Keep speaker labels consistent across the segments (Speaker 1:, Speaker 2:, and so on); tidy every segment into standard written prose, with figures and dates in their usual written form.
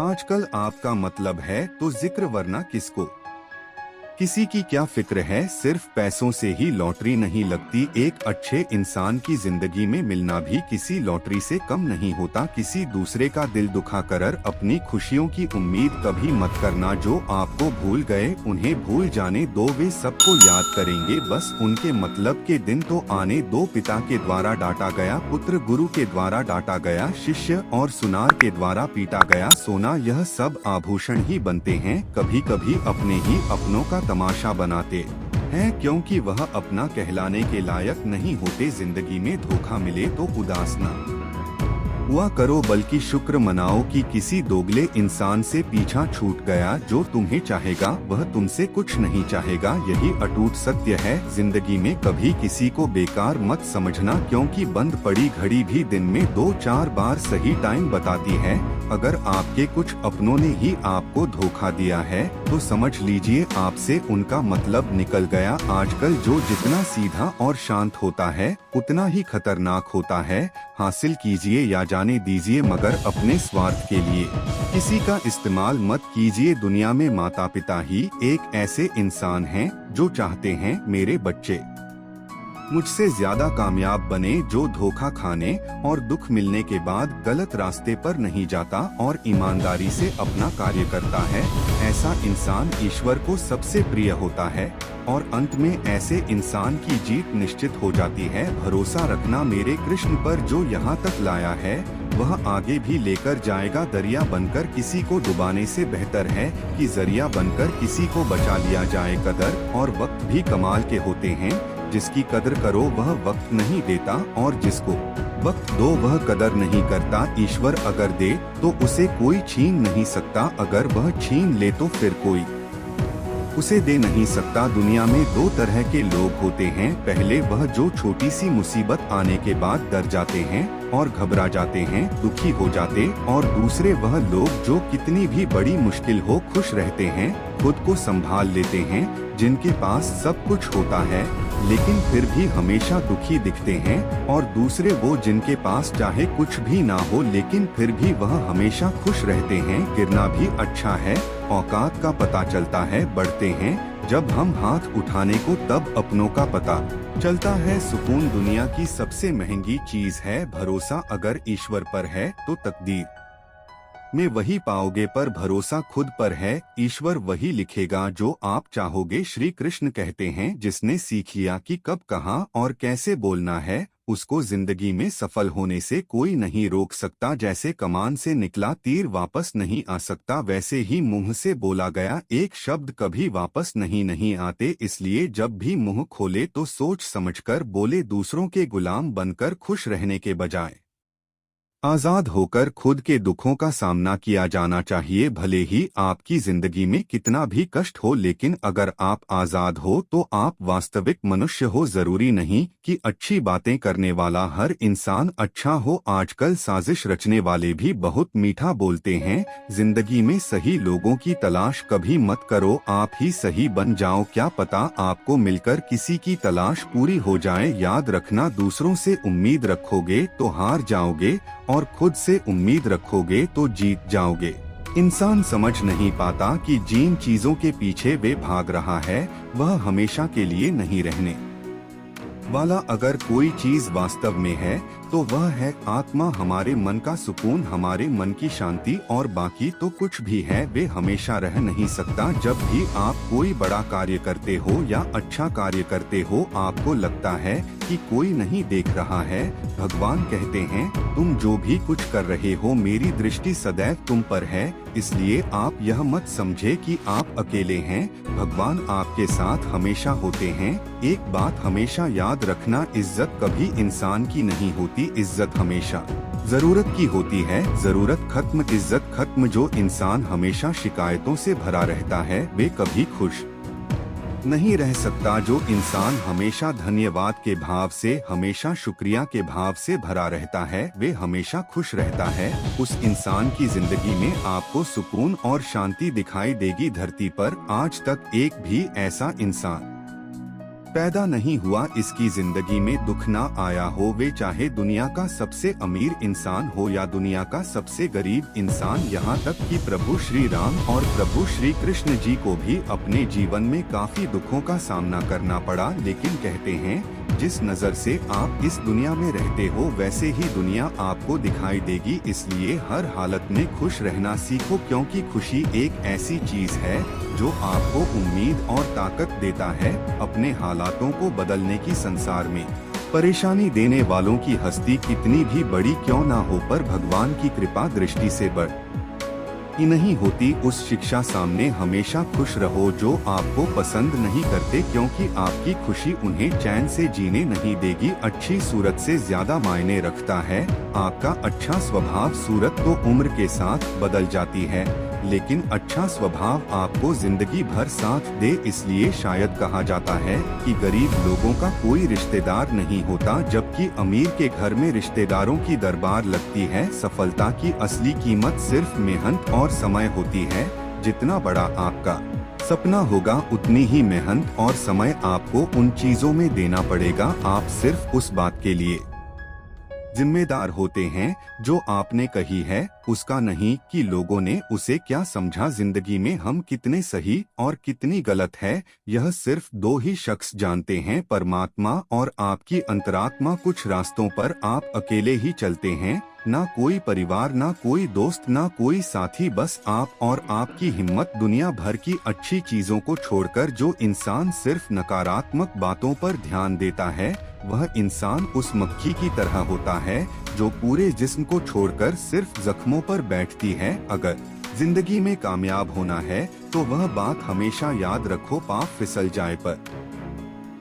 Speaker 1: आजकल आपका मतलब है तो जिक्र वरना किसको। किसी की क्या फिक्र है, सिर्फ पैसों से ही लॉटरी नहीं लगती। एक अच्छे इंसान की जिंदगी में मिलना भी किसी लॉटरी से कम नहीं होता। किसी दूसरे का दिल दुखा कर अपनी खुशियों की उम्मीद कभी मत करना। जो आपको भूल गए उन्हें भूल जाने दो, वे सबको याद करेंगे, बस उनके मतलब के दिन तो आने दो। पिता के द्वारा डांटा गया पुत्र, गुरु के द्वारा डांटा गया शिष्य, और सुनार के द्वारा पीटा गया सोना, यह सब आभूषण ही बनते हैं। कभी कभी अपने ही अपनों का तमाशा बनाते हैं, क्योंकि वह अपना कहलाने के लायक नहीं होते। जिंदगी में धोखा मिले तो उदास ना हुआ करो, बल्कि शुक्र मनाओ कि किसी दोगले इंसान से पीछा छूट गया। जो तुम्हें चाहेगा वह तुमसे कुछ नहीं चाहेगा, यही अटूट सत्य है। जिंदगी में कभी किसी को बेकार मत समझना, क्योंकि बंद पड़ी घड़ी भी दिन में 2-4 बार सही टाइम बताती है। अगर आपके कुछ अपनों ने ही आपको धोखा दिया है तो समझ लीजिए आपसे उनका मतलब निकल गया। आजकल जो जितना सीधा और शांत होता है उतना ही खतरनाक होता है। हासिल कीजिए या जाने दीजिए, मगर अपने स्वार्थ के लिए किसी का इस्तेमाल मत कीजिए। दुनिया में माता पिता ही एक ऐसे इंसान हैं जो चाहते हैं मेरे बच्चे मुझसे ज्यादा कामयाब बने, जो धोखा खाने और दुख मिलने के बाद गलत रास्ते पर नहीं जाता और ईमानदारी से अपना कार्य करता है। ऐसा इंसान ईश्वर को सबसे प्रिय होता है और अंत में ऐसे इंसान की जीत निश्चित हो जाती है। भरोसा रखना मेरे कृष्ण पर, जो यहाँ तक लाया है वह आगे भी लेकर जाएगा। दरिया बनकर किसी को डुबाने से बेहतर है कि जरिया बनकर किसी को बचा लिया जाए। कदर और वक्त भी कमाल के होते हैं, जिसकी कदर करो वह वक्त नहीं देता, और जिसको वक्त दो वह कदर नहीं करता। ईश्वर अगर दे तो उसे कोई छीन नहीं सकता, अगर वह छीन ले तो फिर कोई उसे दे नहीं सकता। दुनिया में 2 तरह के लोग होते हैं, पहले वह जो छोटी सी मुसीबत आने के बाद डर जाते हैं और घबरा जाते हैं, दुखी हो जाते, और दूसरे वह लोग जो कितनी भी बड़ी मुश्किल हो खुश रहते हैं, खुद को संभाल लेते हैं, जिनके पास सब कुछ होता है लेकिन फिर भी हमेशा दुखी दिखते हैं। और दूसरे वो जिनके पास चाहे कुछ भी ना हो लेकिन फिर भी वह हमेशा खुश रहते हैं। गिरना भी अच्छा है, औकात का पता चलता है। बढ़ते हैं जब हम हाथ उठाने को तब अपनों का पता चलता है। सुकून दुनिया की सबसे महंगी चीज है। भरोसा अगर ईश्वर पर है तो तकदीर में वही पाओगे, पर भरोसा खुद पर है, ईश्वर वही लिखेगा जो आप चाहोगे। श्री कृष्ण कहते हैं, जिसने सीख लिया कि कब कहाँ और कैसे बोलना है उसको जिंदगी में सफल होने से कोई नहीं रोक सकता। जैसे कमान से निकला तीर वापस नहीं आ सकता, वैसे ही मुंह से बोला गया एक शब्द कभी वापस नहीं आते। इसलिए जब भी मुंह खोले तो सोच समझकर बोले, दूसरों के गुलाम बनकर खुश रहने के बजाय आजाद होकर खुद के दुखों का सामना किया जाना चाहिए। भले ही आपकी जिंदगी में कितना भी कष्ट हो, लेकिन अगर आप आजाद हो तो आप वास्तविक मनुष्य हो। जरूरी नहीं कि अच्छी बातें करने वाला हर इंसान अच्छा हो, आजकल साजिश रचने वाले भी बहुत मीठा बोलते हैं। जिंदगी में सही लोगों की तलाश कभी मत करो, आप ही सही बन जाओ। क्या पता आपको मिलकर किसी की तलाश पूरी हो जाए। याद रखना, दूसरों से उम्मीद रखोगे तो हार जाओगे और खुद से उम्मीद रखोगे तो जीत जाओगे। इंसान समझ नहीं पाता कि जिन चीजों के पीछे वे भाग रहा है वह हमेशा के लिए नहीं रहने वाला। अगर कोई चीज वास्तव में है तो वह है आत्मा, हमारे मन का सुकून, हमारे मन की शांति, और बाकी तो कुछ भी है वे हमेशा रह नहीं सकता। जब भी आप कोई बड़ा कार्य करते हो या अच्छा कार्य करते हो, आपको लगता है कि कोई नहीं देख रहा है, भगवान कहते हैं तुम जो भी कुछ कर रहे हो मेरी दृष्टि सदैव तुम पर है। इसलिए आप यह मत समझे कि आप अकेले हैं, भगवान आपके साथ हमेशा होते हैं। एक बात हमेशा याद रखना, इज्जत कभी इंसान की नहीं होती, इज्जत हमेशा जरूरत की होती है। जरूरत खत्म इज्जत खत्म। जो इंसान हमेशा शिकायतों से भरा रहता है वे कभी खुश नहीं रह सकता। जो इंसान हमेशा धन्यवाद के भाव से, हमेशा शुक्रिया के भाव से भरा रहता है वे हमेशा खुश रहता है। उस इंसान की जिंदगी में आपको सुकून और शांति दिखाई देगी। धरती पर आज तक एक भी ऐसा इंसान पैदा नहीं हुआ, इसकी जिंदगी में दुख ना आया हो, वे चाहे दुनिया का सबसे अमीर इंसान हो या दुनिया का सबसे गरीब इंसान, यहाँ तक कि प्रभु श्री राम और प्रभु श्री कृष्ण जी को भी अपने जीवन में काफी दुखों का सामना करना पड़ा। लेकिन कहते हैं जिस नजर से आप इस दुनिया में रहते हो वैसे ही दुनिया आपको दिखाई देगी, इसलिए हर हालत में खुश रहना सीखो, क्योंकि खुशी एक ऐसी चीज है जो आपको उम्मीद और ताकत देता है अपने हालातों को बदलने की। संसार में परेशानी देने वालों की हस्ती कितनी भी बड़ी क्यों ना हो, पर भगवान की कृपा दृष्टि से बढ़ ही नहीं होती। उस शिक्षा सामने हमेशा खुश रहो जो आपको पसंद नहीं करते, क्योंकि आपकी खुशी उन्हें चैन से जीने नहीं देगी। अच्छी सूरत से ज्यादा मायने रखता है आपका अच्छा स्वभाव। सूरत तो उम्र के साथ बदल जाती है, लेकिन अच्छा स्वभाव आपको जिंदगी भर साथ दे। इसलिए शायद कहा जाता है कि गरीब लोगों का कोई रिश्तेदार नहीं होता, जबकि अमीर के घर में रिश्तेदारों की दरबार लगती है। सफलता की असली कीमत सिर्फ मेहनत और समय होती है। जितना बड़ा आपका सपना होगा उतनी ही मेहनत और समय आपको उन चीजों में देना पड़ेगा। आप सिर्फ उस बात के लिए जिम्मेदार होते हैं जो आपने कही है, उसका नहीं कि लोगों ने उसे क्या समझा। जिंदगी में हम कितने सही और कितनी गलत है यह सिर्फ दो ही शख्स जानते हैं, परमात्मा और आपकी अंतरात्मा। कुछ रास्तों पर आप अकेले ही चलते हैं, ना कोई परिवार, ना कोई दोस्त, ना कोई साथी, बस आप और आपकी हिम्मत। दुनिया भर की अच्छी चीजों को छोड़कर जो इंसान सिर्फ नकारात्मक बातों पर ध्यान देता है वह इंसान उस मक्खी की तरह होता है जो पूरे जिस्म को छोड़कर सिर्फ जख्मों पर बैठती है। अगर जिंदगी में कामयाब होना है तो वह बात हमेशा याद रखो, पाँव फिसल जाए पर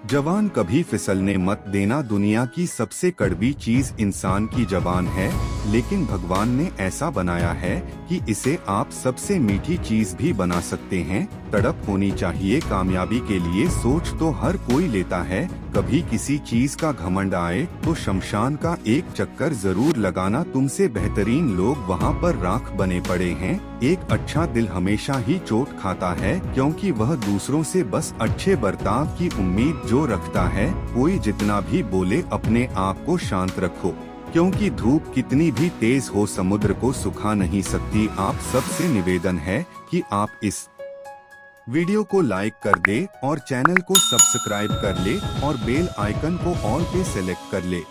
Speaker 1: जवान कभी फिसलने मत देना। दुनिया की सबसे कड़वी चीज इंसान की जबान है, लेकिन भगवान ने ऐसा बनाया है कि इसे आप सबसे मीठी चीज भी बना सकते हैं। तड़प होनी चाहिए कामयाबी के लिए, सोच तो हर कोई लेता है। कभी किसी चीज का घमंड आए तो शमशान का एक चक्कर जरूर लगाना, तुमसे बेहतरीन लोग वहाँ पर राख बने पड़े हैं। एक अच्छा दिल हमेशा ही चोट खाता है, क्योंकि वह दूसरों से बस अच्छे बर्ताव की उम्मीद जो रखता है। कोई जितना भी बोले अपने आप को शांत रखो, क्योंकि धूप कितनी भी तेज हो समुद्र को सुखा नहीं सकती। आप सबसे निवेदन है कि आप इस वीडियो को लाइक कर दे और चैनल को सब्सक्राइब कर ले और बेल आइकन को ऑल पे सेलेक्ट कर ले।